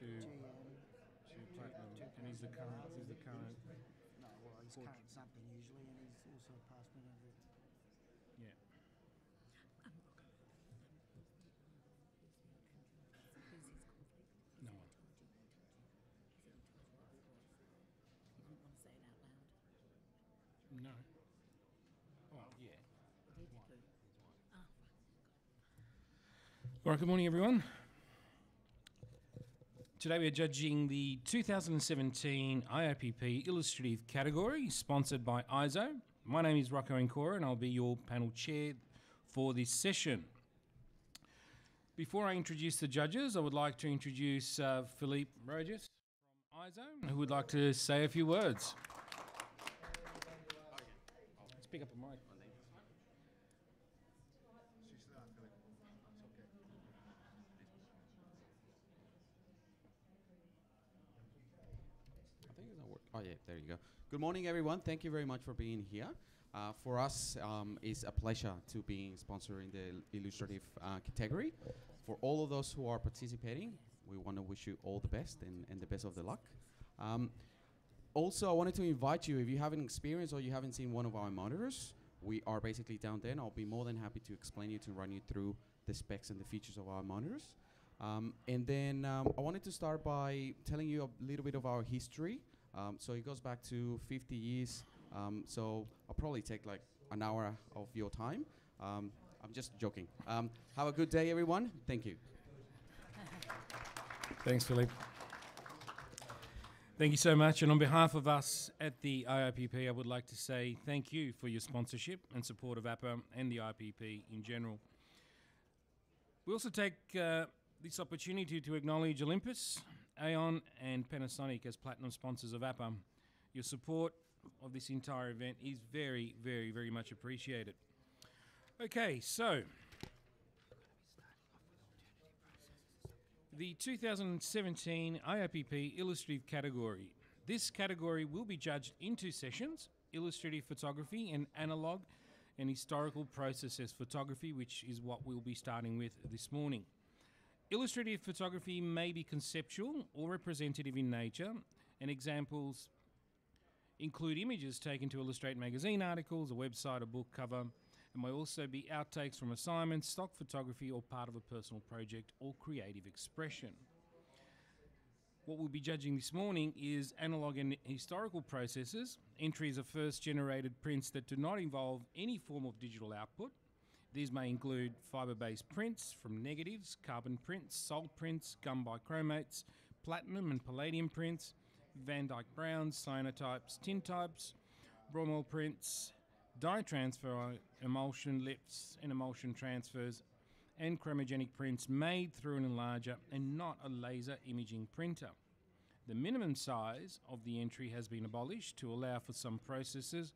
to platinum, and he's the current. No, well, he's current something usually, and he's also a past winner of the. Yeah. No one. You didn't want to say it out loud. No. Oh, yeah. Did you? All right, good morning, everyone. Today we are judging the 2017 IAPP Illustrative category, sponsored by ISO. My name is Rocco Ancora, and I'll be your panel chair for this session. Before I introduce the judges, I would like to introduce Philippe Rogers from ISO, who would like to say a few words. Let's pick up a mic. I think it's not work. Oh yeah, there you go. Good morning, everyone. Thank you very much for being here. For us, it's a pleasure to be sponsoring the Illustrative category. For all of those who are participating, we want to wish you all the best and the best of the luck. Also, I wanted to invite you, if you haven't experienced or you haven't seen one of our monitors, we are basically down there, and I'll be more than happy to explain you, to run you through the specs and the features of our monitors. And then I wanted to start by telling you a little bit of our history. So it goes back to 50 years. So I'll probably take like an hour of your time. I'm just joking. Have a good day, everyone. Thank you. Thanks, Philippe. Thank you so much. And on behalf of us at the IIPP, I would like to say thank you for your sponsorship and support of APPA and the IPP in general. We also take this opportunity to acknowledge Olympus, Aon and Panasonic as platinum sponsors of APPA. Your support of this entire event is very, very, very much appreciated. Okay, so the 2017 IAPP Illustrative category. This category will be judged in two sessions: illustrative photography and analog and historical processes photography, which is what we'll be starting with this morning. Illustrative photography may be conceptual or representative in nature, and examples include images taken to illustrate magazine articles, a website, a book cover, and may also be outtakes from assignments, stock photography, or part of a personal project or creative expression. What we'll be judging this morning is analog and historical processes, entries of first generated prints that do not involve any form of digital output. These may include fibre-based prints from negatives, carbon prints, salt prints, gum bichromates, platinum and palladium prints, Van Dyke Browns, cyanotypes, tintypes, bromoil prints, dye transfer, emulsion lifts and emulsion transfers, and chromogenic prints made through an enlarger and not a laser imaging printer. The minimum size of the entry has been abolished to allow for some processes,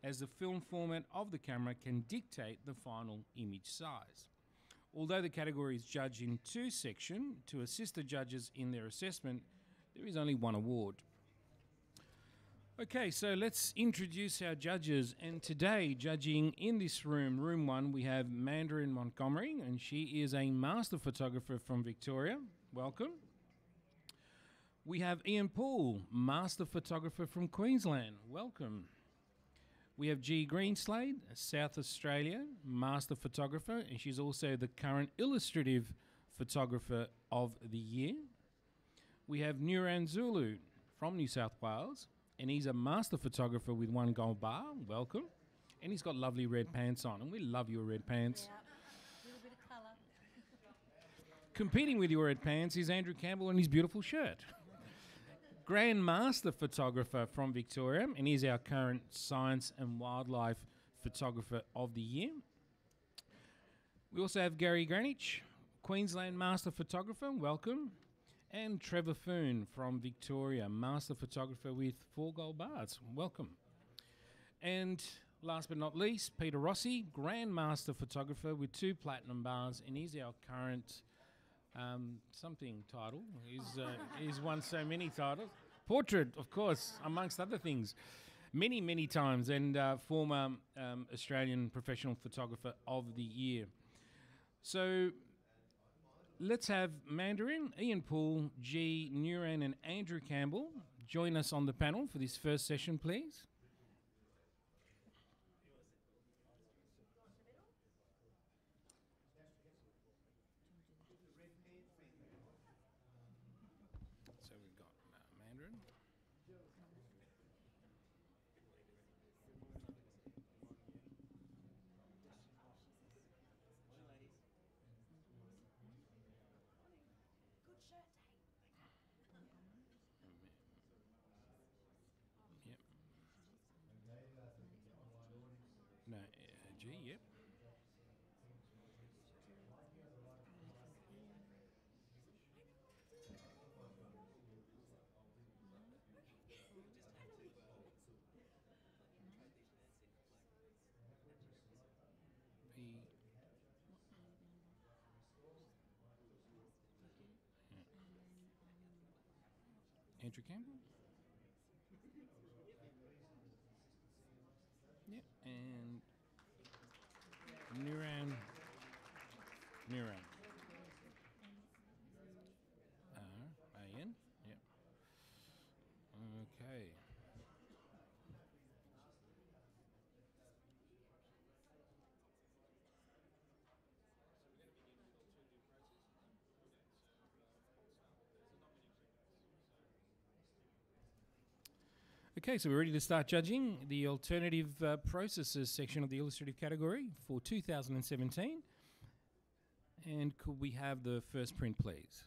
as the film format of the camera can dictate the final image size. Although the category is judged in two sections, to assist the judges in their assessment, there is only one award. Okay, so let's introduce our judges. And today, judging in this room, room 1, we have Mandarin Montgomery, and she is a master photographer from Victoria. Welcome. We have Ian Poole, master photographer from Queensland. Welcome. We have G. Greenslade, South Australia, master photographer, and she's also the current illustrative photographer of the year. We have Nuran Zulu from New South Wales, and he's a master photographer with 1 gold bar. Welcome. And he's got lovely red pants on, and we love your red pants. Yeah, a little bit of colour. Competing with your red pants is Andrew Campbell and his beautiful shirt. Grand Master Photographer from Victoria, and he's our current Science and Wildlife Photographer of the Year. We also have Gary Greenwich, Queensland Master Photographer. Welcome. And Trevor Foon from Victoria, Master Photographer with 4 gold bars. Welcome. And last but not least, Peter Rossi, Grand Master Photographer with 2 platinum bars, and he's our current something title. He's won so many titles. Portrait, of course, amongst other things. Many, many times, and former Australian Professional Photographer of the Year. So let's have Mandarin, Ian Poole, G, Nuran, and Andrew Campbell join us on the panel for this first session, please. So we've got Mandarin. Yep. No, G, yep. P. Andrew Campbell. Yep, and Nuran. Nuran. A-N. Yep. Okay. Okay, so we're ready to start judging the alternative processes section of the illustrative category for 2017. And could we have the first print, please?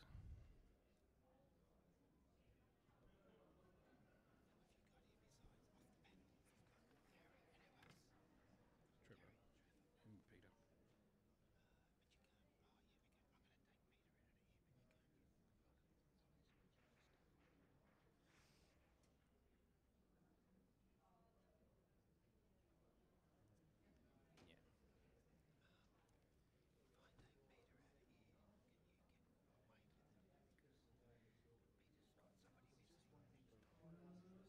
Trevor and Peter.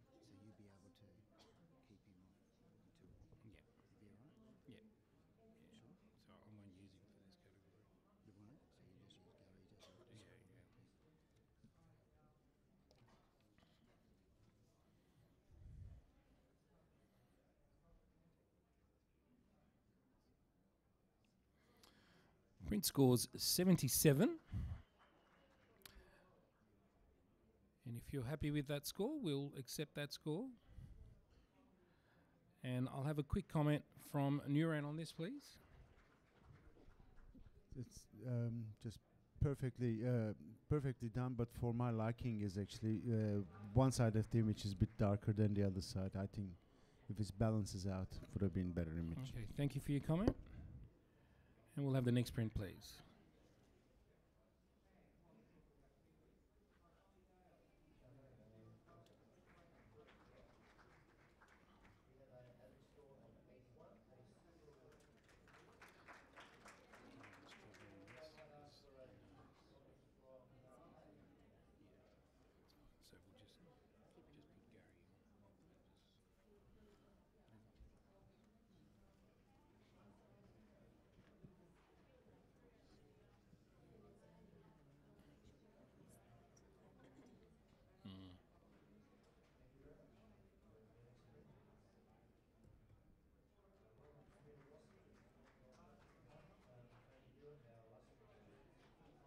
So you'd be able to keep him on until Yeah. he'd be all right? Yeah. Yeah. So I won't use him for this category. You want it? So you just use Gary just Yeah, yeah. Print scores 77. And if you're happy with that score, we'll accept that score. And I'll have a quick comment from Nuran on this, please. It's just perfectly done, but for my liking is actually one side of the image is a bit darker than the other side. I think if it balances out, it would have been better image. Okay, thank you for your comment. And we'll have the next print, please.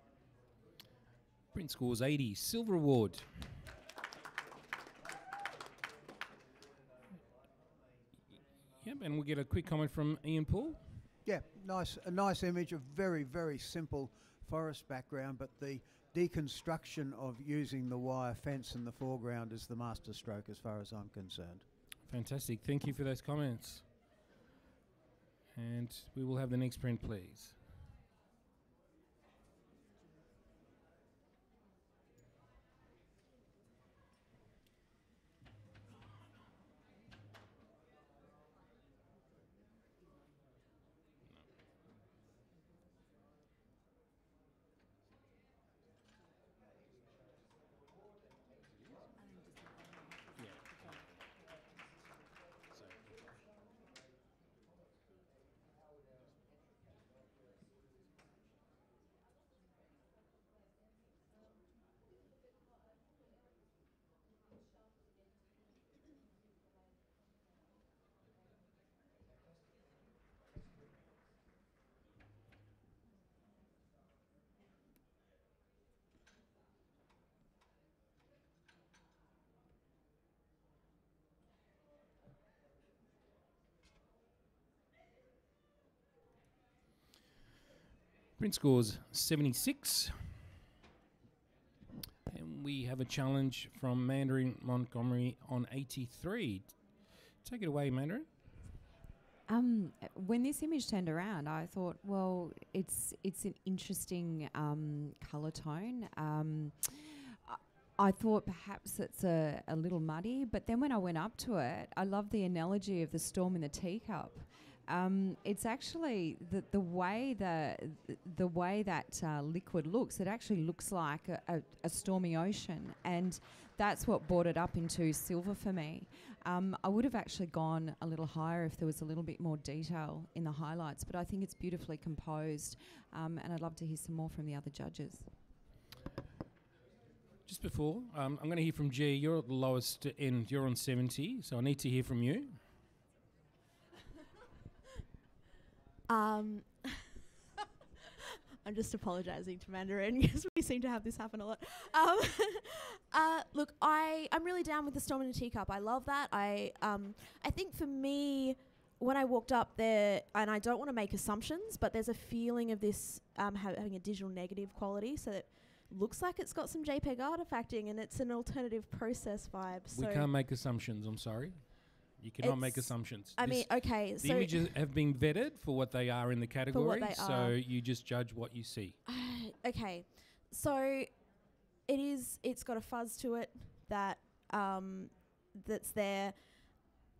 So we'll just put Gary on. Print scores 80, silver award. Yep, and we'll get a quick comment from Ian Poole. Yeah, a nice image, a very, very simple forest background, but the deconstruction of using the wire fence in the foreground is the master stroke as far as I'm concerned. Fantastic, thank you for those comments. And we will have the next print, please. Print scores 76. And we have a challenge from Mandarin Montgomery on 83. Take it away, Mandarin. When this image turned around, I thought, well, it's an interesting colour tone. I thought perhaps it's a little muddy, but then when I went up to it, I love the analogy of the storm in the teacup. It's actually the way that liquid looks. It actually looks like a stormy ocean, and that's what brought it up into silver for me. I would have actually gone a little higher if there was a little bit more detail in the highlights, but I think it's beautifully composed, and I'd love to hear some more from the other judges. Just before, I'm going to hear from G. You're at the lowest end. You're on 70, so I need to hear from you. I'm just apologising to Mandarin because we seem to have this happen a lot. Look, I'm really down with the storm in a teacup. I love that. I think for me, when I walked up there, and I don't want to make assumptions, but there's a feeling of this having a digital negative quality, so that looks like it's got some JPEG artifacting and it's an alternative process vibe. We So can't make assumptions, I'm sorry. You cannot make assumptions. I mean, okay, The so images have been vetted for what they are in the category, they so are. you just judge what you see. okay, so it's got a fuzz to it that that's there,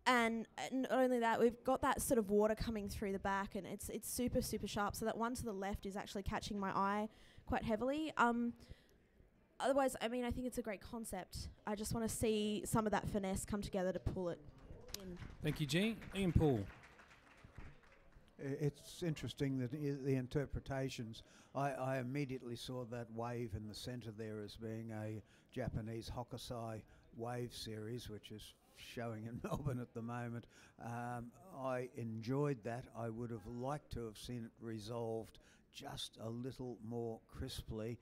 and not only that, we've got that sort of water coming through the back, and it's super sharp. So that one to the left is actually catching my eye quite heavily. Otherwise, I mean, I think it's a great concept. I just want to see some of that finesse come together to pull it in. Thank you, G. Ian Paul. It's interesting that the interpretations. I immediately saw that wave in the centre there as being a Japanese Hokusai wave series, which is showing in Melbourne at the moment. I enjoyed that. I would have liked to have seen it resolved just a little more crisply,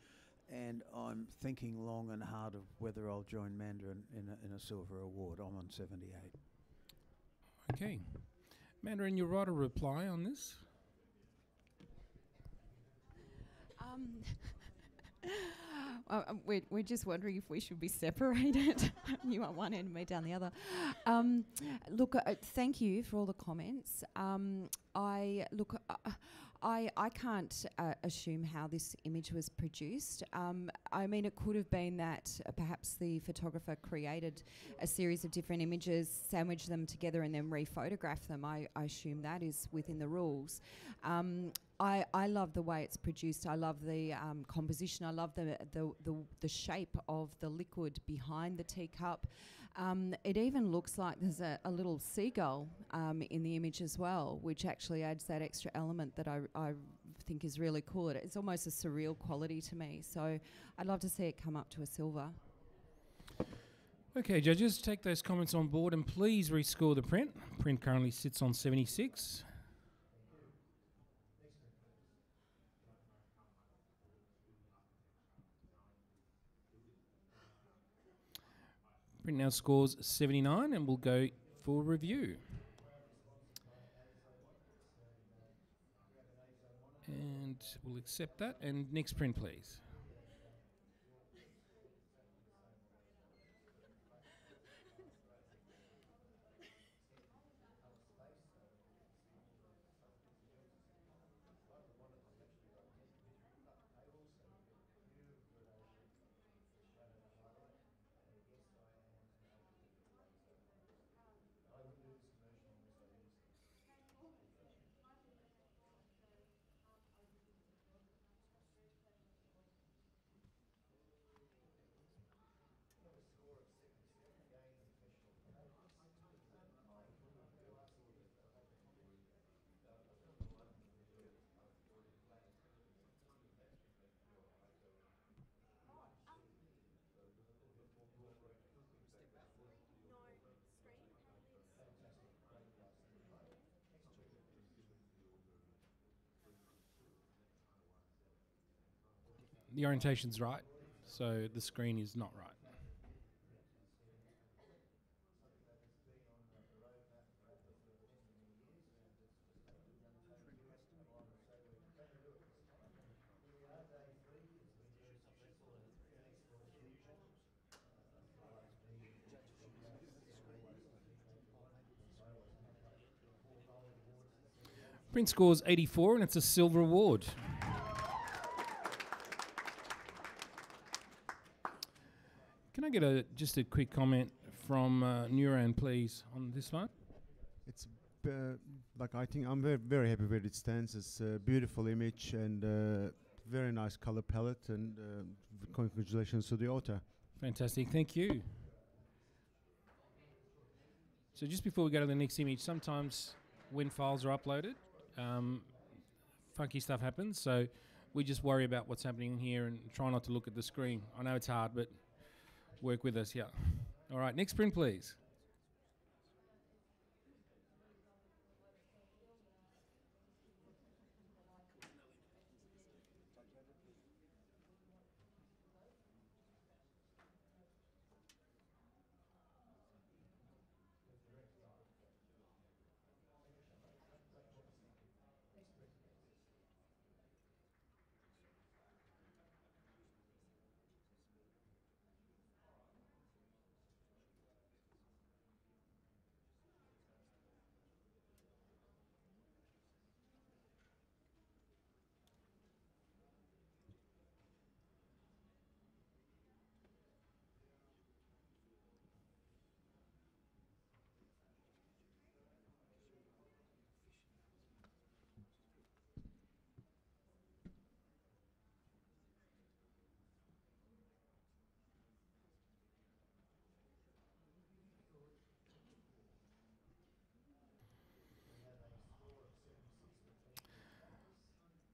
and I'm thinking long and hard of whether I'll join Mandarin in a silver award. I'm on 78. Okay. Mandarin, you'll write a reply on this? We're just wondering if we should be separated. You on one end, me down the other. Look, thank you for all the comments. I can't assume how this image was produced. I mean, it could have been that perhaps the photographer created a series of different images, sandwiched them together, and then re-photographed them. I assume that is within the rules. I love the way it's produced. I love the composition. I love the shape of the liquid behind the teacup. It even looks like there's a little seagull in the image as well, which actually adds that extra element that I think is really cool. It's almost a surreal quality to me. So I'd love to see it come up to a silver. Okay, judges, take those comments on board and please rescore the print. Print currently sits on 76. Print now scores 79 and we'll go for review. And we'll accept that. And next print, please. The orientation's right, so the screen is not right. Print scores 84 and it's a silver award. Can I get just a quick comment from Nuran, please, on this one? It's like I think I'm very happy where it stands. It's a beautiful image and very nice color palette, and congratulations to the author. Fantastic, thank you. So just before we go to the next image, sometimes when files are uploaded, funky stuff happens, so we just worry about what's happening here and try not to look at the screen. I know it's hard, but work with us, yeah. All right, next print, please.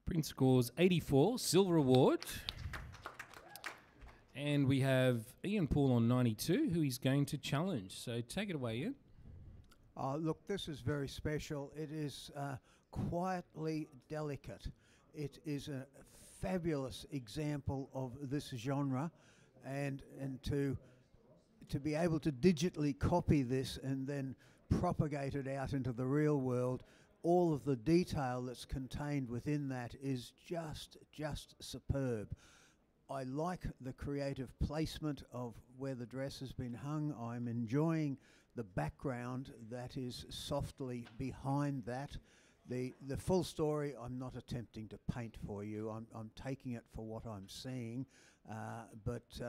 Print scores 84, silver award. And we have Ian Paul on 92, who is going to challenge. So take it away, Ian. Look, this is very special. It is quietly delicate. It is a fabulous example of this genre, and to be able to digitally copy this and then propagate it out into the real world, all of the detail that's contained within that is just superb. I like the creative placement of where the dress has been hung. I'm enjoying the background that is softly behind that. The full story I'm not attempting to paint for you. I'm taking it for what I'm seeing, but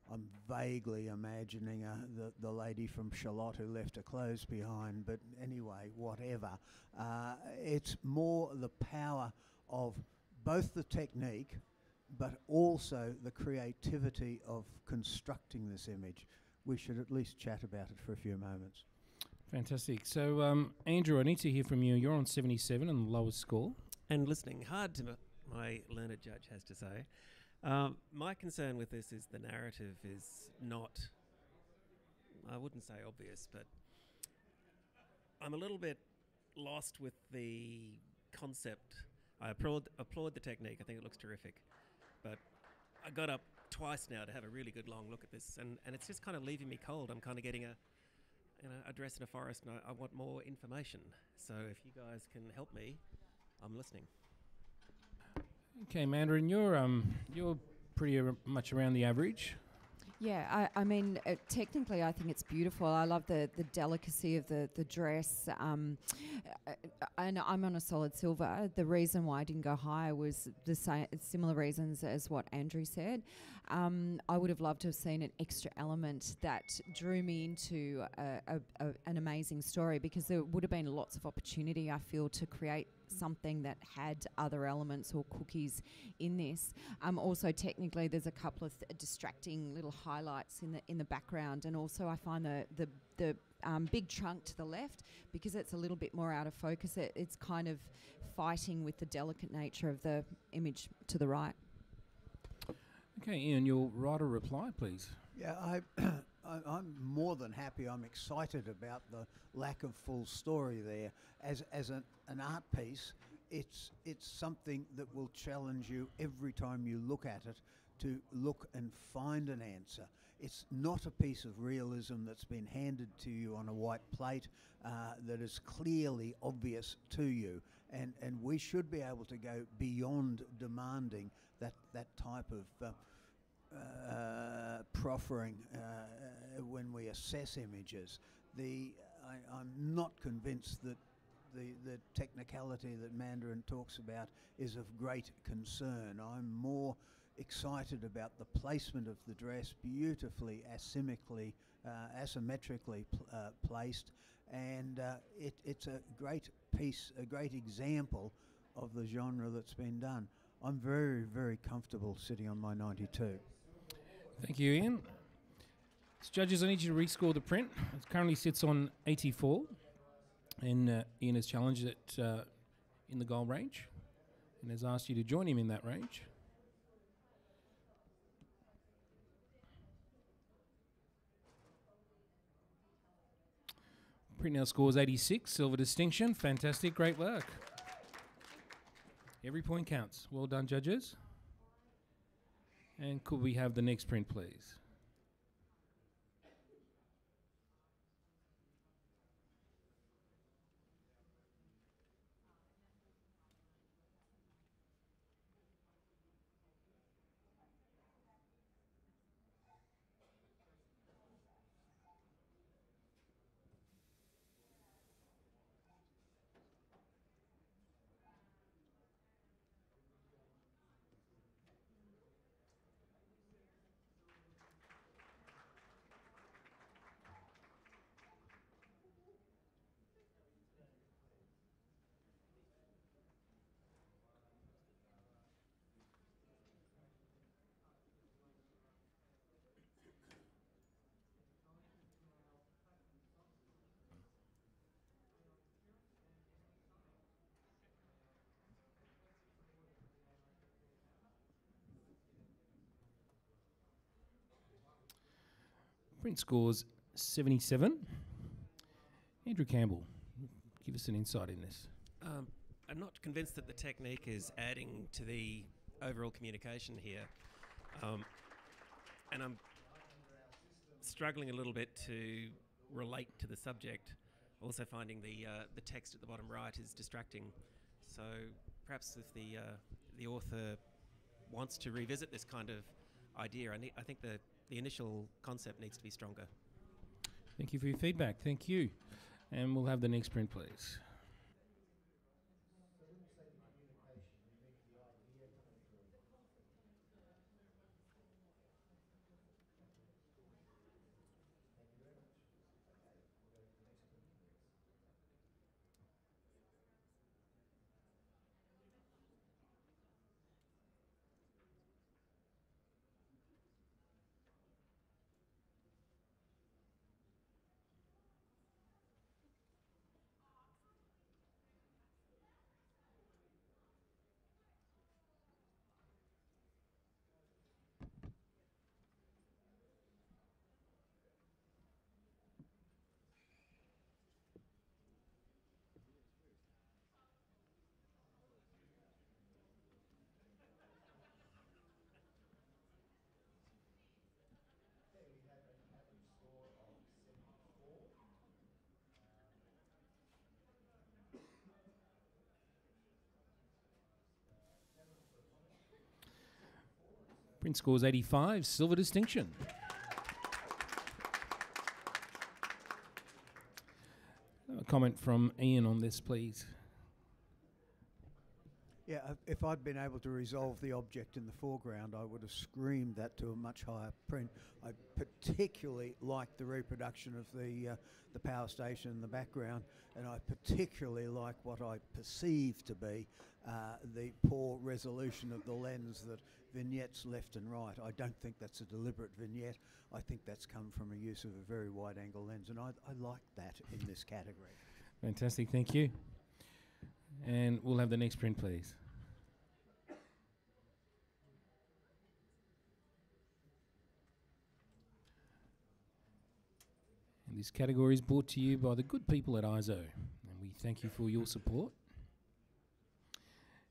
I'm vaguely imagining the lady from Charlotte who left her clothes behind. But anyway, whatever. It's more the power of both the technique but also the creativity of constructing this image. We should at least chat about it for a few moments. Fantastic. So, Andrew, I need to hear from you. You're on 77 and the lowest score. And listening hard to my learned judge has to say. My concern with this is the narrative is not, I wouldn't say obvious, but I'm a little bit lost with the concept. I applaud the technique. I think it looks terrific. But I got up twice now to have a really good long look at this, and it's just kind of leaving me cold. I'm kind of getting a dress in a forest, and I want more information. So if you guys can help me, I'm listening. Okay, Mandarin, you're pretty much around the average. Yeah, I mean, technically, I think it's beautiful. I love the delicacy of the dress. And I'm on a solid silver. The reason why I didn't go higher was similar reasons as what Andrew said. I would have loved to have seen an extra element that drew me into an amazing story, because there would have been lots of opportunity, I feel, to create something that had other elements or cookies in this. Also, technically, there's a couple of distracting little highlights in the background, and also I find the big trunk to the left, because it's a little bit more out of focus. It's kind of fighting with the delicate nature of the image to the right. Okay, Ian, you'll write a reply, please. Yeah, I'm more than happy. I'm excited about the lack of full story there. As an art piece, it's something that will challenge you every time you look at it to look and find an answer. It's not a piece of realism that's been handed to you on a white plate that is clearly obvious to you. And we should be able to go beyond demanding that type of proffering when we assess images. I'm not convinced that the technicality that Mandarin talks about is of great concern. I'm more excited about the placement of the dress, beautifully asymmetrically placed, and it's a great piece, a great example of the genre that's been done. I'm very, very comfortable sitting on my 92. Thank you, Ian. So judges, I need you to rescore the print. It currently sits on 84, and Ian has challenged it in the goal range and has asked you to join him in that range. Print now scores 86, silver distinction. Fantastic, great work. Every point counts. Well done, judges. And could we have the next print, please? Print scores 77. Andrew Campbell, give us an insight in this. I'm not convinced that the technique is adding to the overall communication here. And I'm struggling a little bit to relate to the subject. Also finding the text at the bottom right is distracting. So perhaps if the author wants to revisit this kind of idea, I think the initial concept needs to be stronger. Thank you for your feedback. Thank you. And we'll have the next print, please. Print scores 85, silver distinction. A comment from Ian on this, please. Yeah, if I'd been able to resolve the object in the foreground, I would have screamed that to a much higher print. I particularly like the reproduction of the power station in the background, and I particularly like what I perceive to be the poor resolution of the lens, that vignettes left and right. I don't think that's a deliberate vignette. I think that's come from a use of a very wide-angle lens, and I like that in this category. Fantastic, thank you. And we'll have the next print, please. And this category is brought to you by the good people at ISO, and we thank you for your support.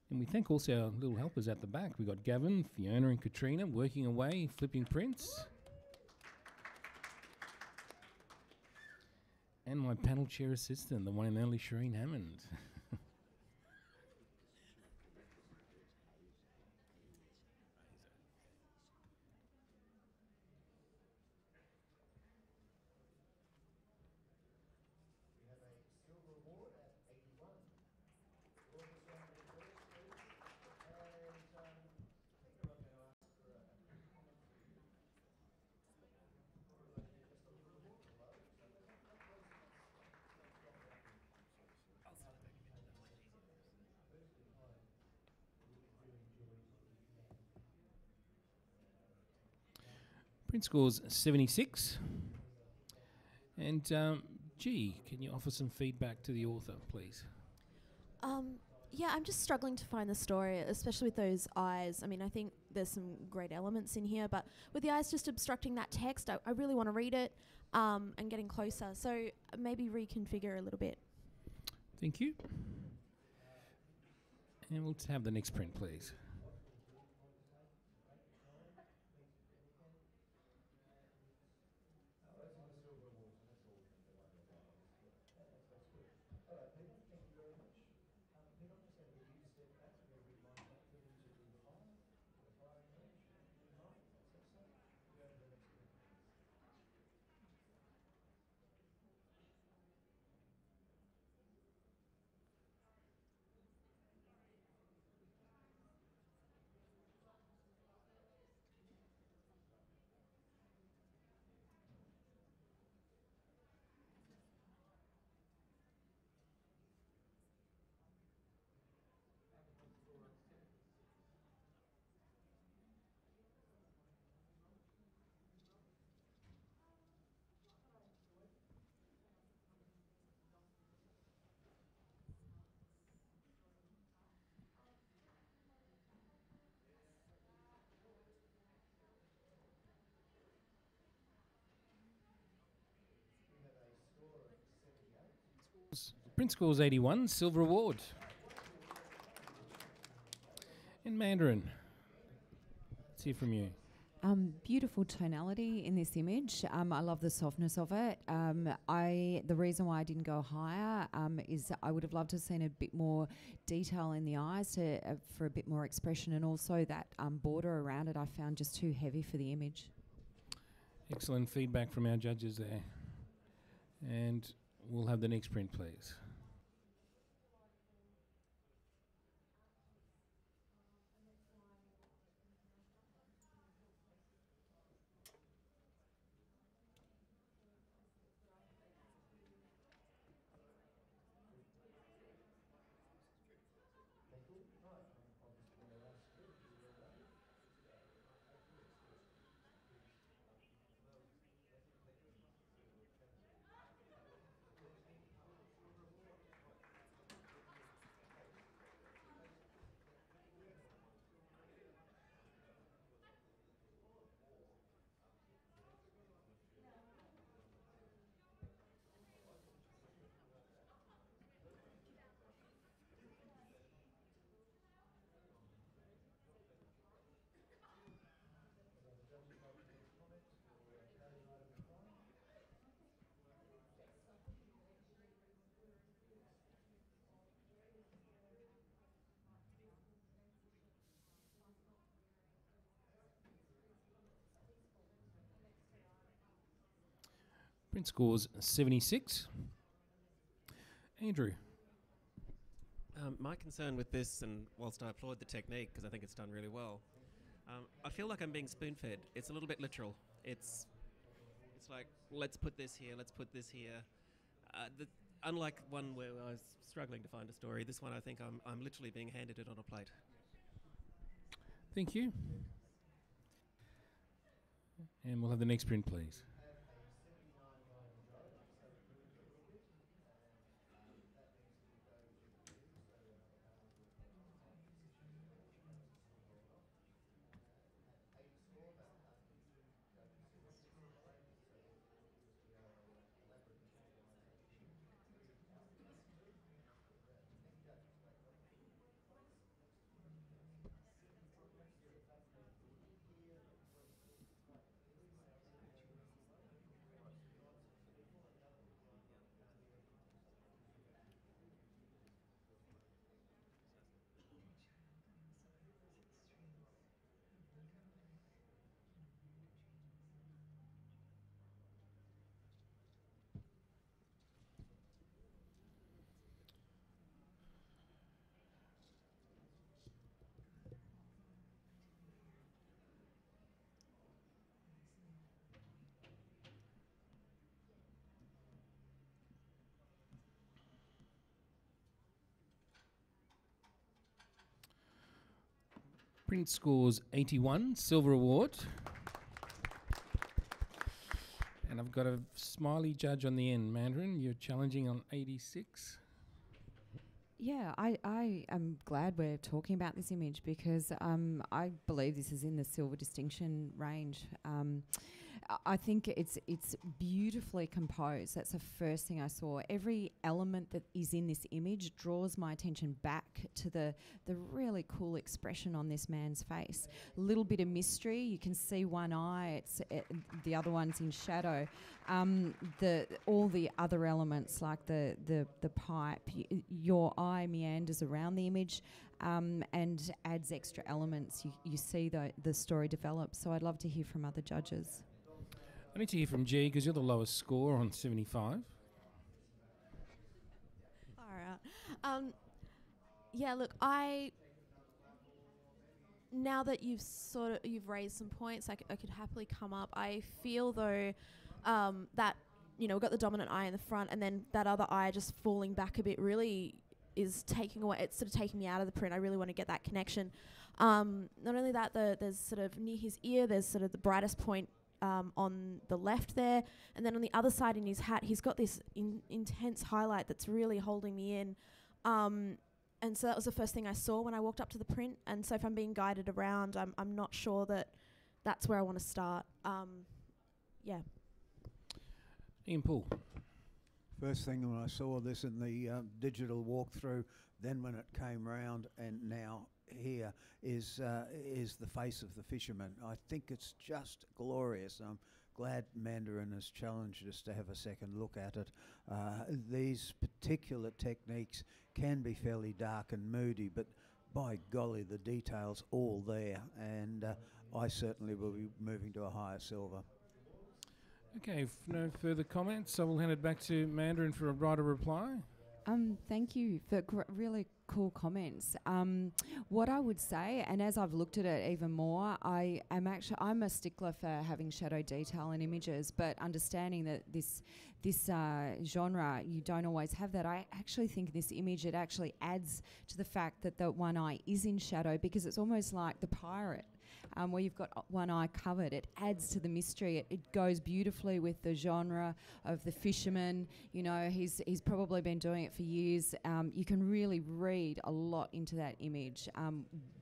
And we thank also our little helpers at the back. We've got Gavin, Fiona and Katrina working away, flipping prints. And my panel chair assistant, the one and only Shireen Hammond. Print scores 76. And G, can you offer some feedback to the author, please? Yeah, I'm just struggling to find the story, especially with those eyes. I mean, I think there's some great elements in here, but with the eyes just obstructing that text, I really want to read it and getting closer. So maybe reconfigure a little bit. Thank you. And we'll have the next print, please. Print scores 81, silver award. In Mandarin, let's hear from you. Beautiful tonality in this image. I love the softness of it. The reason why I didn't go higher is I would have loved to have seen a bit more detail in the eyes for a bit more expression, and also that border around it I found just too heavy for the image. Excellent feedback from our judges there. And we'll have the next print, please. Print scores 76. Andrew. My concern with this, and whilst I applaud the technique because I think it's done really well, I feel like I'm being spoon-fed. It's a little bit literal. It's like, let's put this here, let's put this here. Unlike one where I was struggling to find a story, this one I think I'm literally being handed it on a plate. Thank you. And we'll have the next print, please. Print scores 81, silver award. And I've got a smiley judge on the end. Mandarin, you're challenging on 86. Yeah, I am glad we're talking about this image because I believe this is in the silver distinction range. I think it's beautifully composed. That's the first thing I saw. Every element that is in this image draws my attention back to the really cool expression on this man's face. A little bit of mystery. You can see one eye. The other one's in shadow. All the other elements like the pipe. Your eye meanders around the image. And adds extra elements. You see the story develop. So I'd love to hear from other judges. I need to hear from G because you're the lowest score on 75. All right. Yeah, look, now that you've raised some points, I could happily come up. I feel though that we've got the dominant eye in the front, and then that other eye just falling back a bit really is taking away. It's sort of taking me out of the print. I really want to get that connection. Not only that, there's sort of near his ear, there's sort of the brightest point on the left there, and then on the other side in his hat, he's got this intense highlight that's really holding me in. And so that was the first thing I saw when I walked up to the print. And so if I'm being guided around, I'm not sure that that's where I want to start. Yeah. Ian Poole. First thing when I saw this in the digital walkthrough, then when it came round, and now here is the face of the fisherman. I think it's just glorious. I'm glad Mandarin has challenged us to have a second look at it. These particular techniques can be fairly dark and moody, but by golly, the detail's all there, and I certainly will be moving to a higher silver. Okay, if no further comments, I will hand it back to Mandarin for a writer reply. Thank you for really cool comments. What I would say, and as I've looked at it even more, I'm a stickler for having shadow detail in images, but understanding that this genre, you don't always have that. I actually think this image, it actually adds to the fact that the one eye is in shadow, because it's almost like the pirate. Where you've got one eye covered. It adds to the mystery. It goes beautifully with the genre of the fisherman. He's probably been doing it for years. You can really read a lot into that image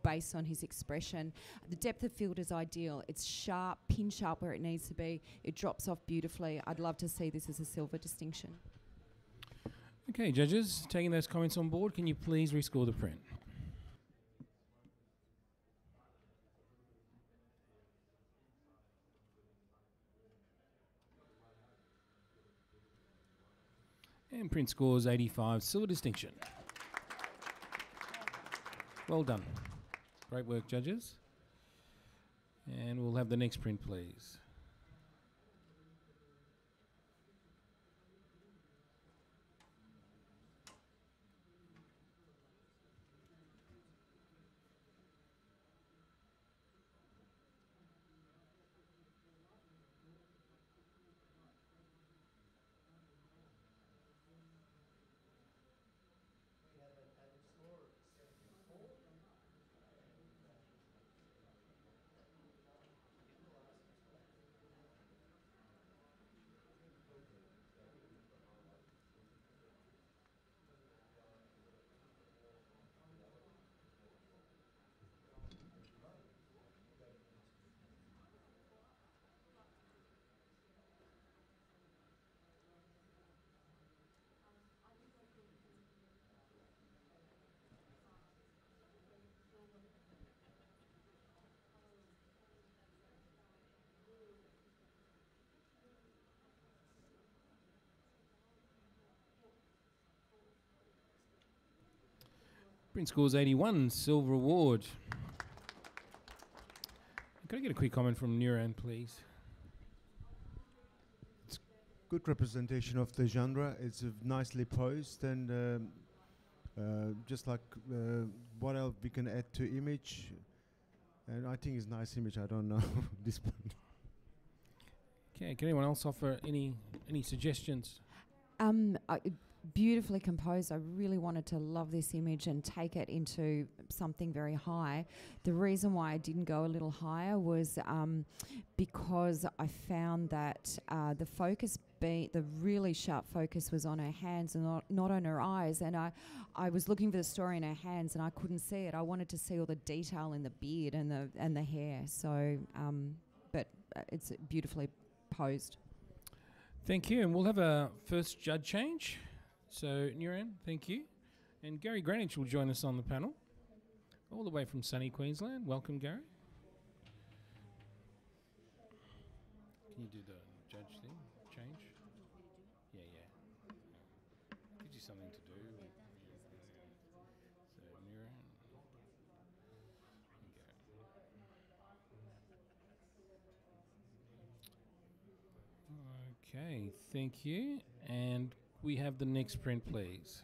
based on his expression. The depth of field is ideal. It's sharp, pin sharp where it needs to be. It drops off beautifully. I'd love to see this as a silver distinction. Okay, judges, taking those comments on board, can you please rescore the print? And print scores 85, silver distinction. Well done. Great work, judges. And we'll have the next print, please. Print scores 81, silver award. Can I get a quick comment from Nuran, please? It's good representation of the genre. It's nicely posed, and just like what else we can add to image. And I think it's a nice image. I don't know this point. Okay, can anyone else offer any suggestions? beautifully composed. I really wanted to love this image and take it into something very high. The reason why I didn't go a little higher was because I found that the focus, the really sharp focus, was on her hands and not on her eyes. And I was looking for the story in her hands and I couldn't see it. I wanted to see all the detail in the beard and the hair. So, but it's beautifully posed. Thank you, and we'll have a first judge change. So, Nuran, thank you. And Gary Greenwich will join us on the panel, all the way from sunny Queensland. Welcome, Gary. Can you do the judge thing? Change? Yeah. Gives you something to do. So, Nuran. Okay, thank you. And we have the next print, please.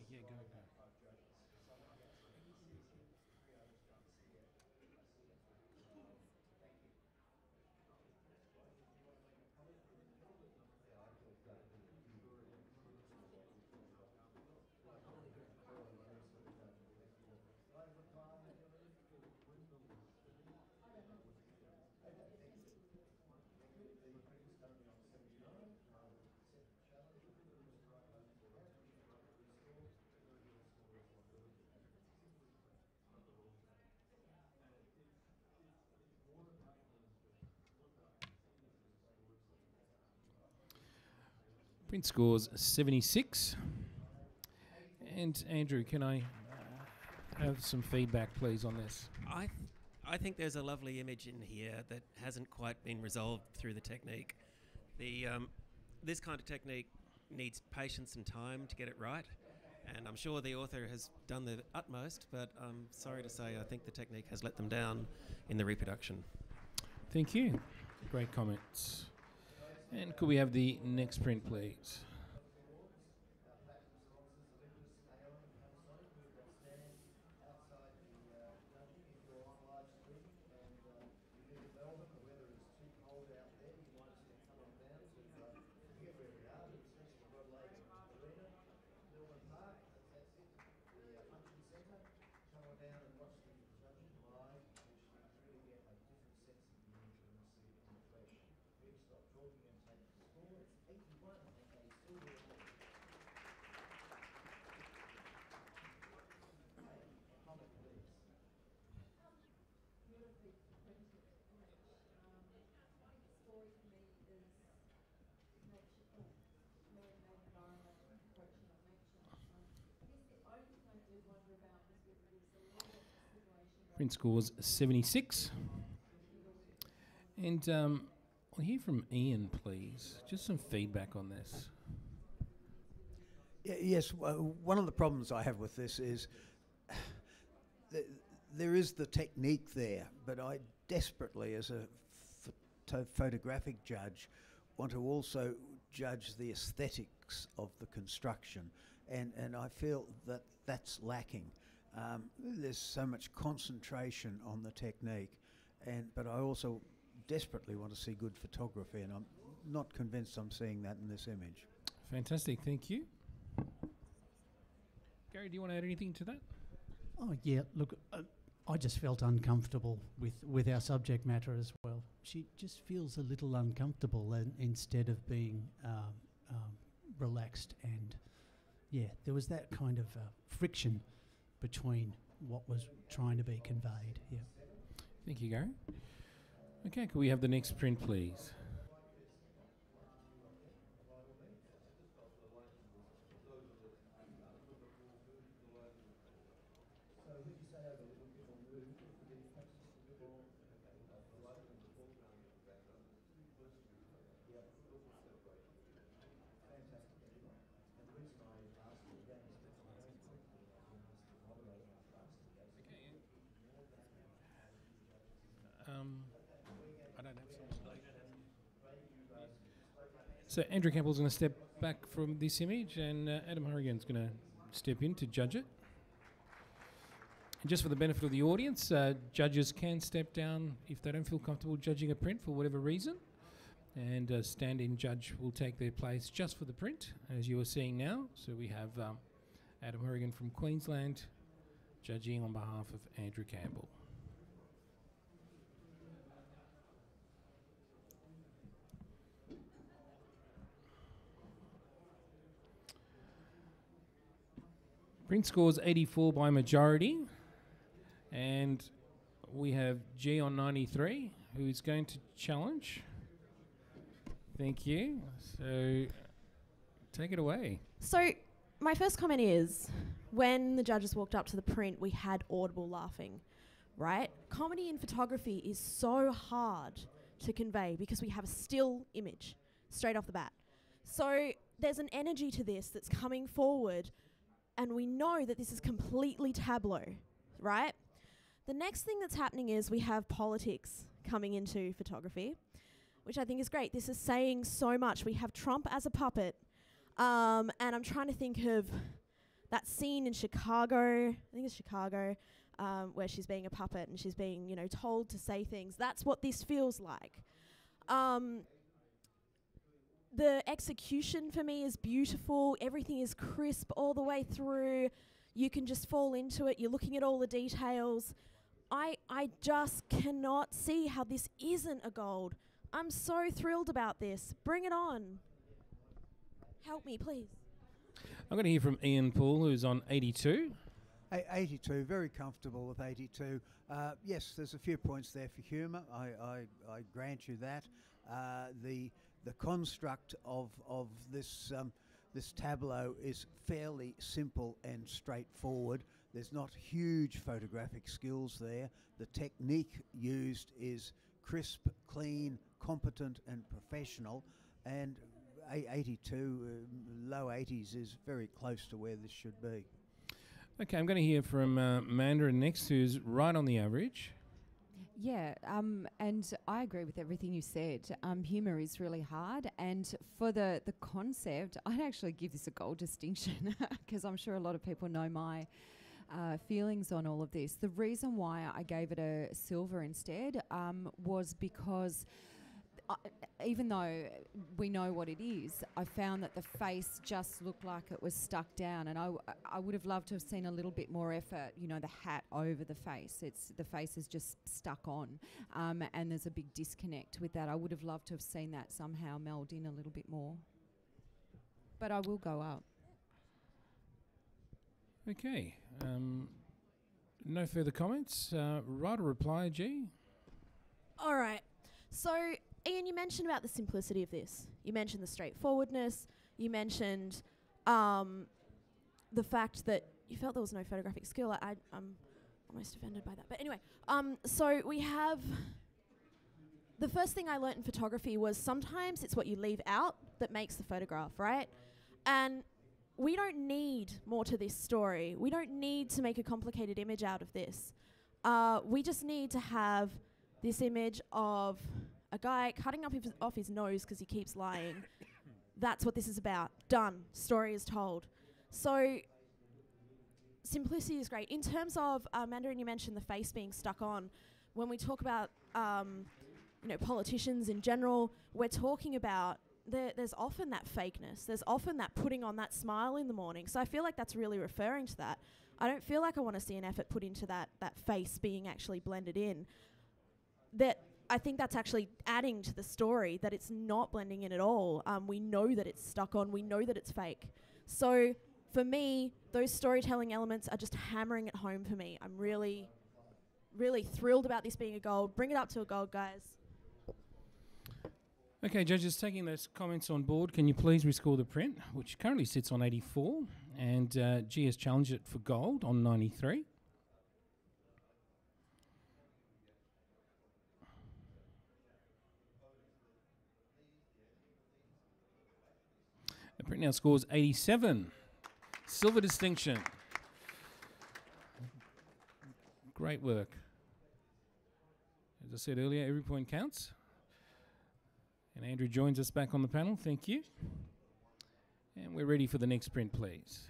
Yeah, go. Print scores 76. And Andrew, can I have some feedback, please, on this? I think there's a lovely image in here that hasn't quite been resolved through the technique. This kind of technique needs patience and time to get it right, and I'm sure the author has done the utmost, but I'm sorry to say I think the technique has let them down in the reproduction. Thank you. Great comments. And could we have the next print, please? Print scores 76. And I'll hear from Ian, please. Just some feedback on this. Yes, one of the problems I have with this is there is the technique there, but I desperately, as a photographic judge, want to also judge the aesthetics of the construction, and I feel that that's lacking. There's so much concentration on the technique, but I also desperately want to see good photography, and I'm not convinced I'm seeing that in this image. Fantastic, thank you. Gary, do you want to add anything to that? Oh yeah, look, I just felt uncomfortable with our subject matter as well. She just feels a little uncomfortable, and instead of being relaxed, and yeah, there was that kind of friction between what was trying to be conveyed. Yeah. Thank you, Gary. Okay, could we have the next print, please? I don't have someone. So Andrew Campbell's going to step back from this image, and Adam Horrigan's going to step in to judge it. And just for the benefit of the audience, judges can step down if they don't feel comfortable judging a print for whatever reason. And a stand-in judge will take their place just for the print, as you are seeing now. So we have Adam Horrigan from Queensland judging on behalf of Andrew Campbell. Print scores 84 by majority, and we have G on 93, who is going to challenge. Thank you. So, take it away. So, my first comment is, when the judges walked up to the print, we had audible laughing, right? Comedy in photography is so hard to convey because we have a still image straight off the bat. So, there's an energy to this that's coming forward, and we know that this is completely tableau, right? The next thing that's happening is we have politics coming into photography, which I think is great. This is saying so much. We have Trump as a puppet, and I'm trying to think of that scene in Chicago, I think it's Chicago, where she's being a puppet and she's being, you know, told to say things. That's what this feels like. The execution for me is beautiful. Everything is crisp all the way through. You can just fall into it. You're looking at all the details. I just cannot see how this isn't a gold. I'm so thrilled about this. Bring it on. Help me, please. I'm going to hear from Ian Poole, who's on 82. 82, very comfortable with 82. Yes, there's a few points there for humour. I grant you that. The construct of this this tableau is fairly simple and straightforward. There's not huge photographic skills there. The technique used is crisp, clean, competent and professional, and 82, low 80s is very close to where this should be. Okay, I'm going to hear from Mandarin next, who's right on the average. Yeah, and I agree with everything you said. Humour is really hard, and for the concept, I'd actually give this a gold distinction because I'm sure a lot of people know my feelings on all of this. The reason why I gave it a silver instead was because even though we know what it is, I found that the face just looked like it was stuck down, and I would have loved to have seen a little bit more effort, you know, the hat over the face. The face is just stuck on, and there's a big disconnect with that. I would have loved to have seen that somehow meld in a little bit more. But I will go up. Okay. No further comments. Right or reply, G? All right. So, Ian, you mentioned about the simplicity of this. You mentioned the straightforwardness. You mentioned the fact that you felt there was no photographic skill. I'm almost offended by that. But anyway, so we have... The first thing I learnt in photography was sometimes it's what you leave out that makes the photograph, right? And we don't need more to this story. We don't need to make a complicated image out of this. We just need to have this image of a guy cutting up off his nose because he keeps lying. That's what this is about. Done. Story is told. So simplicity is great. In terms of Mandarin, you mentioned the face being stuck on. When we talk about politicians in general, we're talking about there's often that fakeness. There's often that putting on that smile in the morning. So I feel like that's really referring to that. I don't feel like I want to see an effort put into that face being actually blended in. That I think that's actually adding to the story, that it's not blending in at all. We know that it's stuck on. We know that it's fake. So for me, those storytelling elements are just hammering it home for me. I'm really, really thrilled about this being a gold. Bring it up to a gold, guys. Okay, judges, taking those comments on board, can you please rescore the print, which currently sits on 84, and G has challenged it for gold on 93. The print now scores 87. Silver distinction. Great work. As I said earlier, every point counts. And Andrew joins us back on the panel. Thank you. And we're ready for the next print, please.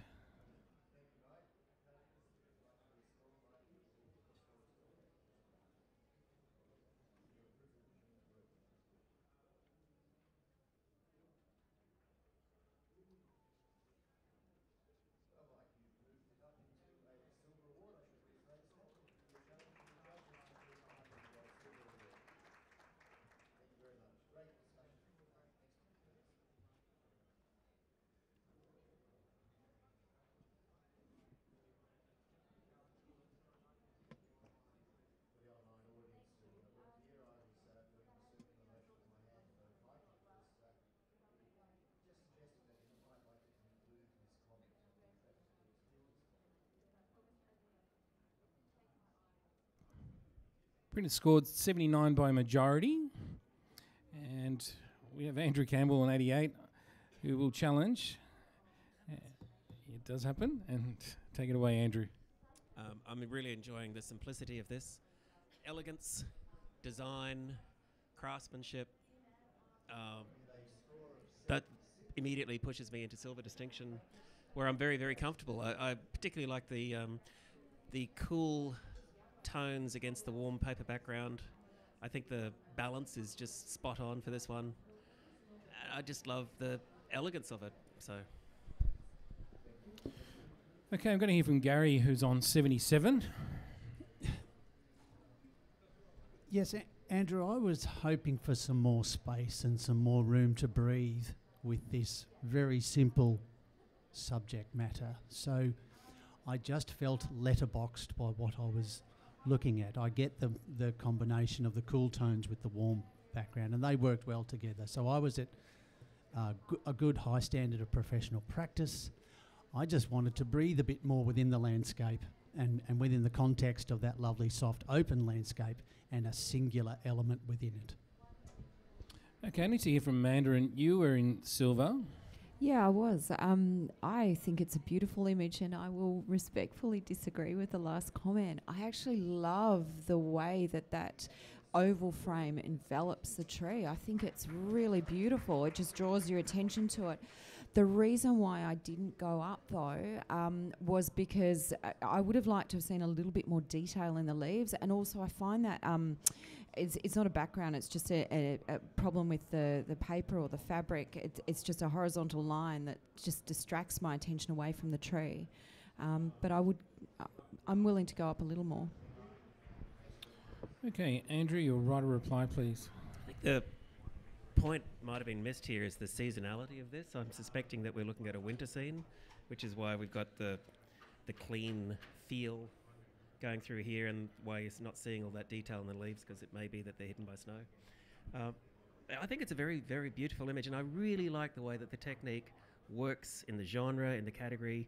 Print scored 79 by majority. And we have Andrew Campbell on 88 who will challenge. It does happen. And take it away, Andrew. I'm really enjoying the simplicity of this. Elegance, design, craftsmanship. That immediately pushes me into silver distinction, where I'm very, very comfortable. I particularly like the cool tones against the warm paper background. I think the balance is just spot on for this one. I just love the elegance of it. So. Okay, I'm going to hear from Gary, who's on 77. Yes, Andrew, I was hoping for some more space and some more room to breathe with this very simple subject matter. So I just felt letterboxed by what I was looking at. I get the combination of the cool tones with the warm background, and they worked well together. So I was at a good high standard of professional practice. I just wanted to breathe a bit more within the landscape and within the context of that lovely soft open landscape and a singular element within it. Okay, I need to hear from Mandarin. You were in silver. Yeah, I was. I think it's a beautiful image, and I will respectfully disagree with the last comment. I actually love the way that oval frame envelops the tree. I think it's really beautiful. It just draws your attention to it. The reason why I didn't go up, though, was because I would have liked to have seen a little bit more detail in the leaves, and also I find that it's not a background, it's just a problem with the paper or the fabric. It's just a horizontal line that just distracts my attention away from the tree. But I'm willing to go up a little more. Okay, Andrew, your right of reply, please. I think the point might have been missed here is the seasonality of this. I'm suspecting that we're looking at a winter scene, which is why we've got the clean feel going through here, and why you're not seeing all that detail in the leaves, because it may be that they're hidden by snow. I think it's a very, very beautiful image, and I really like the way that the technique works in the genre, in the category,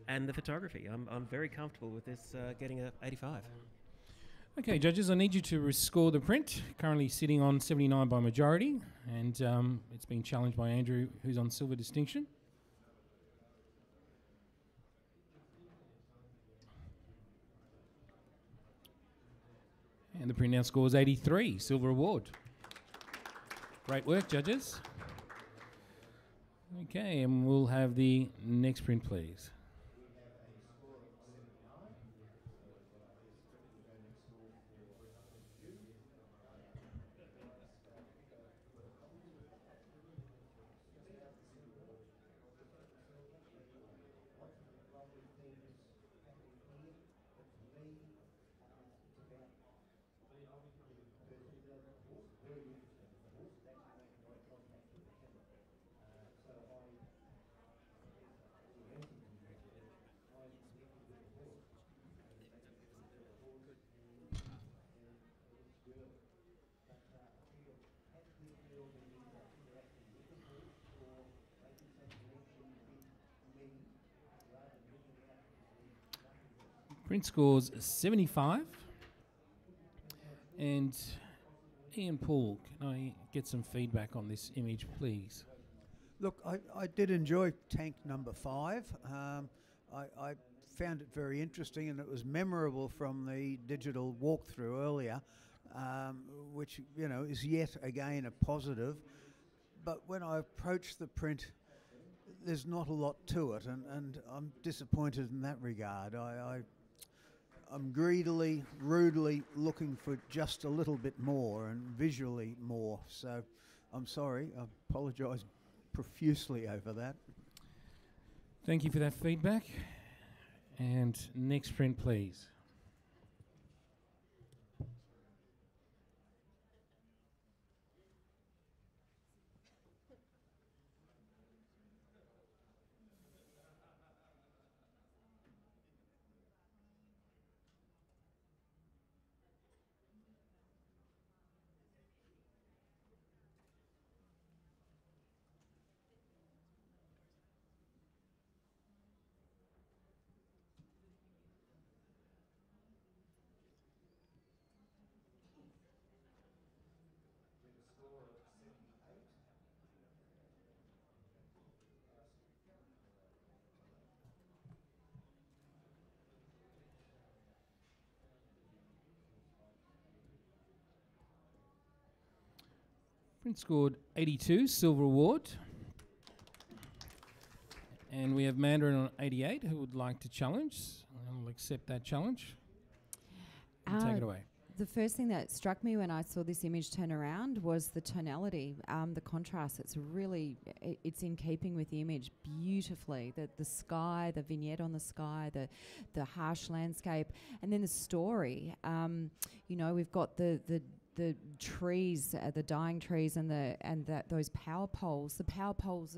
and the photography. I'm very comfortable with this getting a 85. Okay, judges, I need you to rescore the print. Currently sitting on 79 by majority, and it's been challenged by Andrew, who's on silver distinction. And the print now scores 83, silver award. Great work, judges. Okay, and we'll have the next print, please. Print scores 75. And Ian Paul, can I get some feedback on this image, please? Look, I did enjoy tank number 5. I found it very interesting, and it was memorable from the digital walkthrough earlier, which, you know, is yet again a positive. But when I approached the print, there's not a lot to it, and I'm disappointed in that regard. I'm greedily, rudely looking for just a little bit more and visually more. So I'm sorry, I apologise profusely over that. Thank you for that feedback. And next print, please. Print scored 82, silver award. And we have Mandarin on 88 who would like to challenge. I'll accept that challenge. Take it away. The first thing that struck me when I saw this image turn around was the tonality, the contrast. It's really, it's in keeping with the image beautifully. The sky, the vignette on the sky, the harsh landscape, and then the story. You know, we've got the trees, the dying trees, and those power poles. The power poles,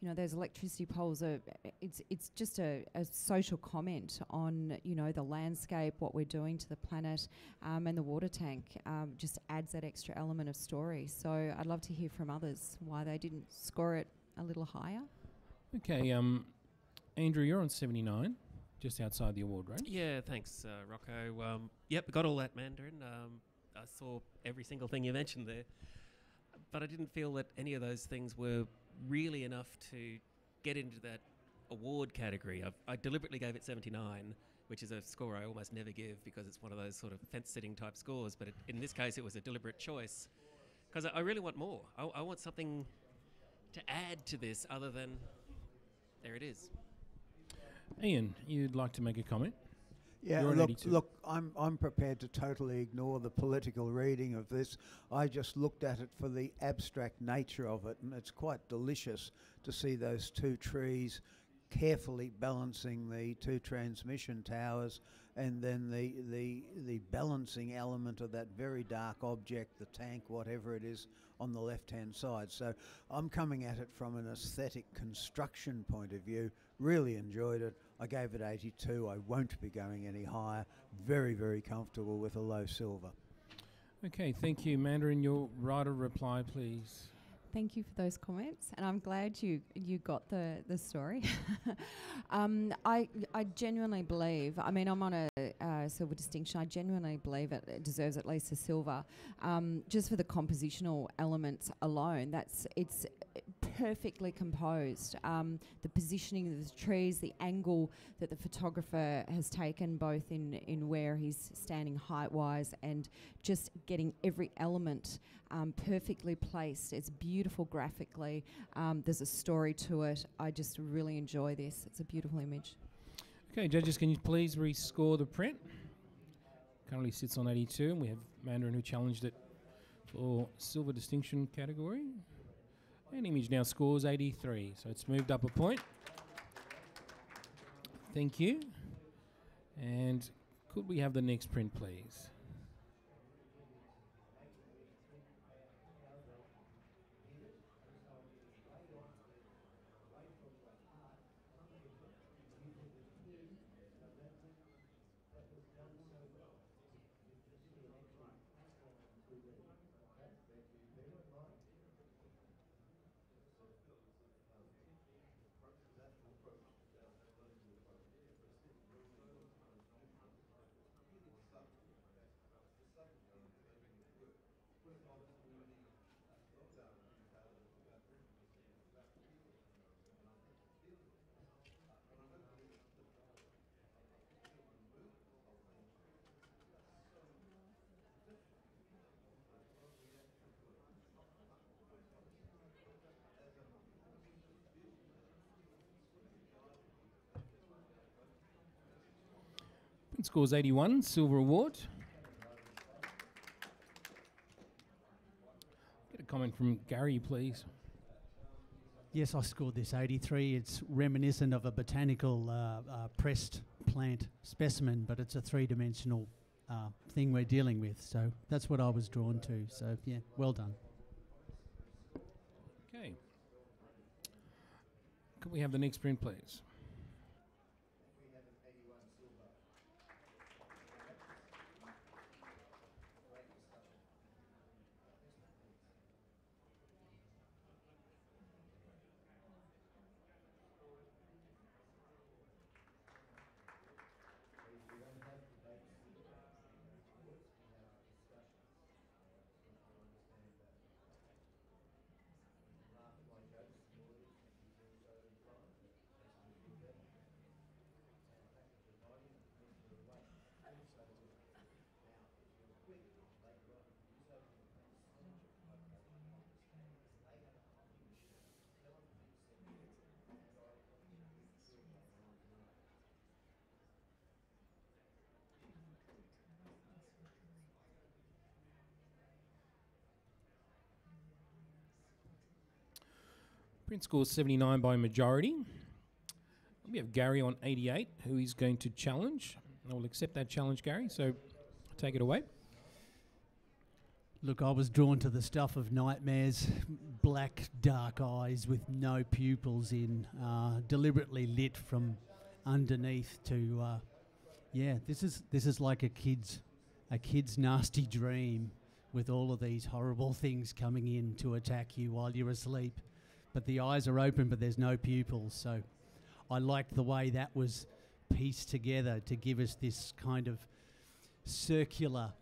you know, those electricity poles are. It's just a social comment on, you know, the landscape, what we're doing to the planet, and the water tank. Just adds that extra element of story. So I'd love to hear from others why they didn't score it a little higher. Okay, Andrew, you're on 79, just outside the award range. Yeah, thanks, Rocco. Yep, got all that, Mandarin. I saw every single thing you mentioned there, but I didn't feel that any of those things were really enough to get into that award category. I deliberately gave it 79, which is a score I almost never give because it's one of those sort of fence-sitting type scores, but in this case it was a deliberate choice because I really want more. I want something to add to this other than, there it is. Ian, you'd like to make a comment? Yeah, You're on 82. look, I'm prepared to totally ignore the political reading of this. I just looked at it for the abstract nature of it, and it's quite delicious to see those two trees carefully balancing the two transmission towers, and then the balancing element of that very dark object, the tank, whatever it is, on the left-hand side. So I'm coming at it from an aesthetic construction point of view. Really enjoyed it. I gave it 82. I won't be going any higher. Very, very comfortable with a low silver. Okay, thank you. Mandarin, your right of reply, please. Thank you for those comments, and I'm glad you got the story. I genuinely believe, I mean, I'm on a silver distinction. I genuinely believe it deserves at least a silver, just for the compositional elements alone. It's perfectly composed. The positioning of the trees, the angle that the photographer has taken, both in where he's standing height-wise, and just getting every element perfectly placed. It's beautiful graphically. There's a story to it. I just really enjoy this. It's a beautiful image. Okay, judges, can you please rescore the print? Currently sits on 82, and we have Mandarin who challenged it for silver distinction category. And image now scores 83, so it's moved up a point. Thank you. And could we have the next print, please? Print scores 81, silver award. Get a comment from Gary, please. Yes, I scored this 83. It's reminiscent of a botanical pressed plant specimen, but it's a three-dimensional thing we're dealing with. So that's what I was drawn to. So, yeah, well done. Okay. Could we have the next print, please? Print scores 79 by majority. We have Gary on 88, who is going to challenge. I will accept that challenge, Gary, so take it away. Look, I was drawn to the stuff of nightmares, black, dark eyes with no pupils in, deliberately lit from underneath to, this is like a kid's nasty dream with all of these horrible things coming in to attack you while you're asleep. But the eyes are open, but there's no pupils. So I liked the way that was pieced together to give us this kind of circular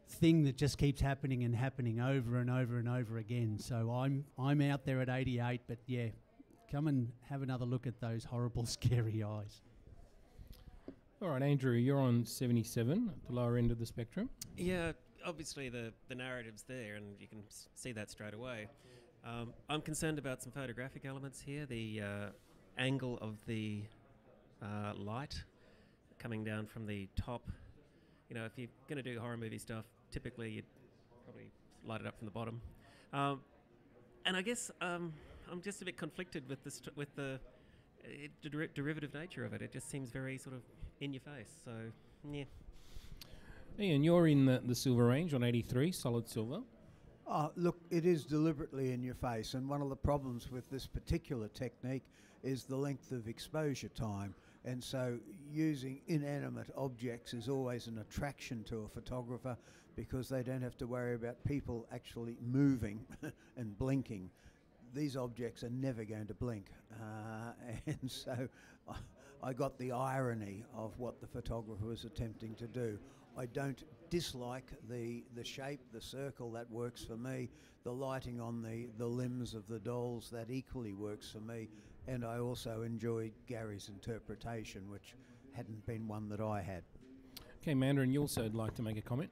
thing that just keeps happening and happening over and over and over again. So I'm out there at 88, but yeah, come and have another look at those horrible, scary eyes. All right, Andrew, you're on 77, at the lower end of the spectrum. Yeah, obviously the narrative's there, and you can see that straight away. I'm concerned about some photographic elements here. The angle of the light coming down from the top. You know, if you're going to do horror movie stuff, typically you'd probably light it up from the bottom. And I guess I'm just a bit conflicted with the derivative nature of it. It just seems very sort of in your face. So, yeah. Ian, you're in the silver range on 83, solid silver. Look, it is deliberately in your face, and one of the problems with this particular technique is the length of exposure time. And so using inanimate objects is always an attraction to a photographer because they don't have to worry about people actually moving and blinking. These objects are never going to blink. And so I got the irony of what the photographer was attempting to do. I don't dislike the shape, the circle, that works for me. The lighting on the limbs of the dolls, that equally works for me. And I also enjoyed Gary's interpretation, which hadn't been one that I had. Okay, Mandarin, you also would like to make a comment?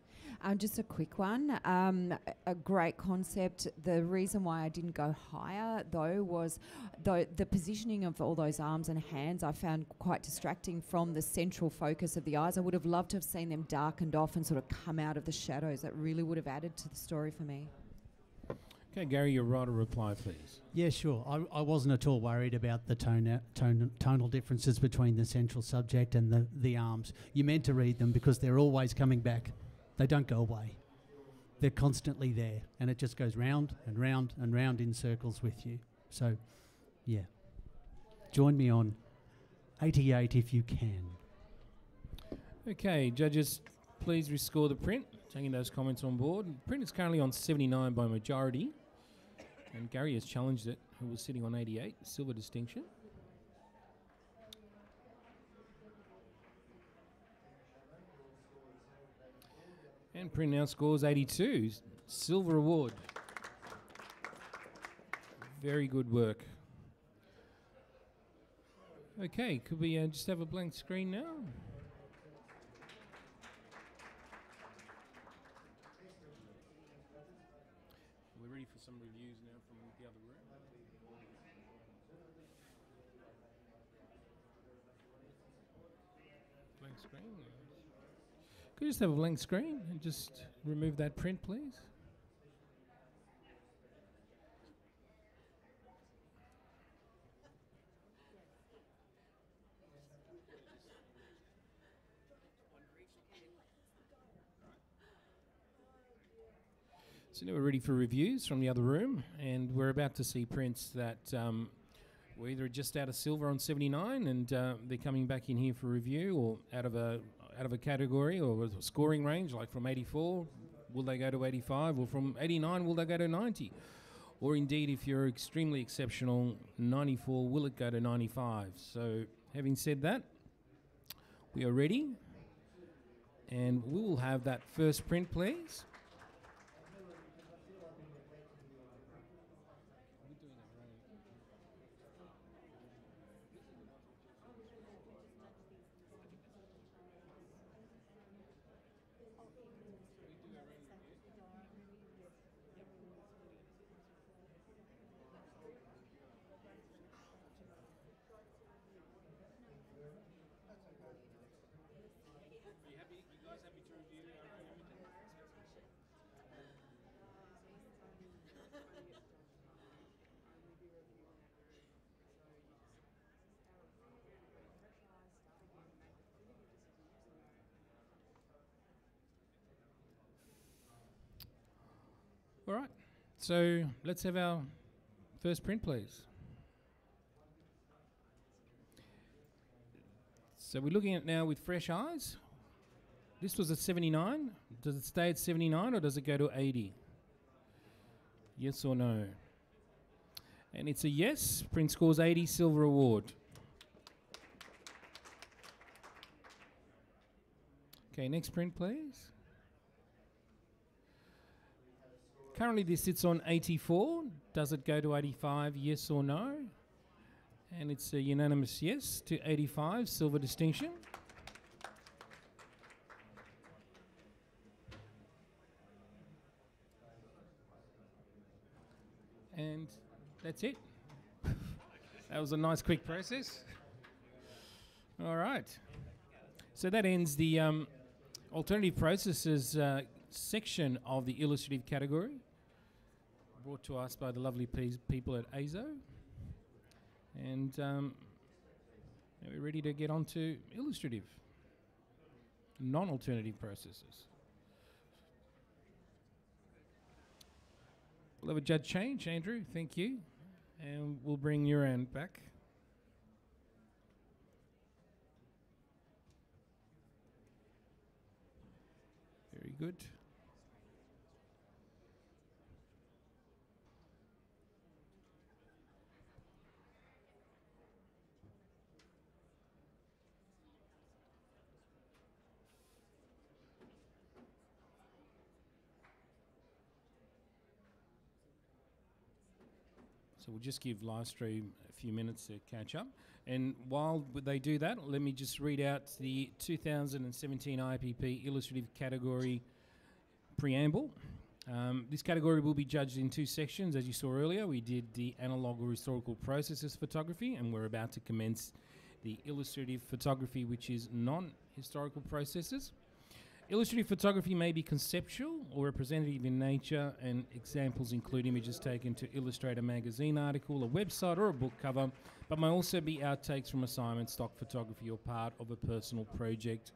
Just a quick one. A great concept. The reason why I didn't go higher, though, was the positioning of all those arms and hands I found quite distracting from the central focus of the eyes. I would have loved to have seen them darkened off and sort of come out of the shadows. That really would have added to the story for me. Okay, Gary, your right of reply, please. Yeah, sure. I wasn't at all worried about the tonal differences between the central subject and the arms. You meant to read them because they're always coming back. They don't go away. They're constantly there, and it just goes round and round and round in circles with you. So, yeah. Join me on 88 if you can. Okay, judges, please rescore the print. Taking those comments on board. Print is currently on 79 by majority. And Gary has challenged it, who was sitting on 88, silver distinction. And Print now scores 82, silver award. Very good work. Okay, could we just have a blank screen now? We're ready for some reviews now from the other room. Blank screen. Could you just have a blank screen and just remove that print, please? So now we're ready for reviews from the other room, and we're about to see prints that were either just out of silver on 79 and they're coming back in here for review, or out of a category or a scoring range, like from 84, will they go to 85, or from 89, will they go to 90? Or indeed, if you're extremely exceptional, 94, will it go to 95? So having said that, we are ready, and we will have that first print, please. All right. So let's have our first print, please. So we're looking at now with fresh eyes. This was at 79. Does it stay at 79 or does it go to 80? Yes or no? And it's a yes. Print scores 80, silver award. Okay, next print, please. Currently this sits on 84. Does it go to 85, yes or no? And it's a unanimous yes to 85, silver distinction. And that's it. That was a nice quick process. All right. So that ends the alternative processes section of the illustrative category, brought to us by the lovely people at AZO. And now we're ready to get on to illustrative, non-alternative processes. We'll have a judge change, Andrew, thank you. And we'll bring your hand back. Very good. So we'll just give Livestream a few minutes to catch up. And while they do that, let me just read out the 2017 IPP Illustrative category preamble. This category will be judged in two sections. As you saw earlier, we did the analog or historical processes photography, and we're about to commence the illustrative photography, which is non-historical processes. Illustrative photography may be conceptual or representative in nature, and examples include images taken to illustrate a magazine article, a website or a book cover, but may also be outtakes from assignment, stock photography or part of a personal project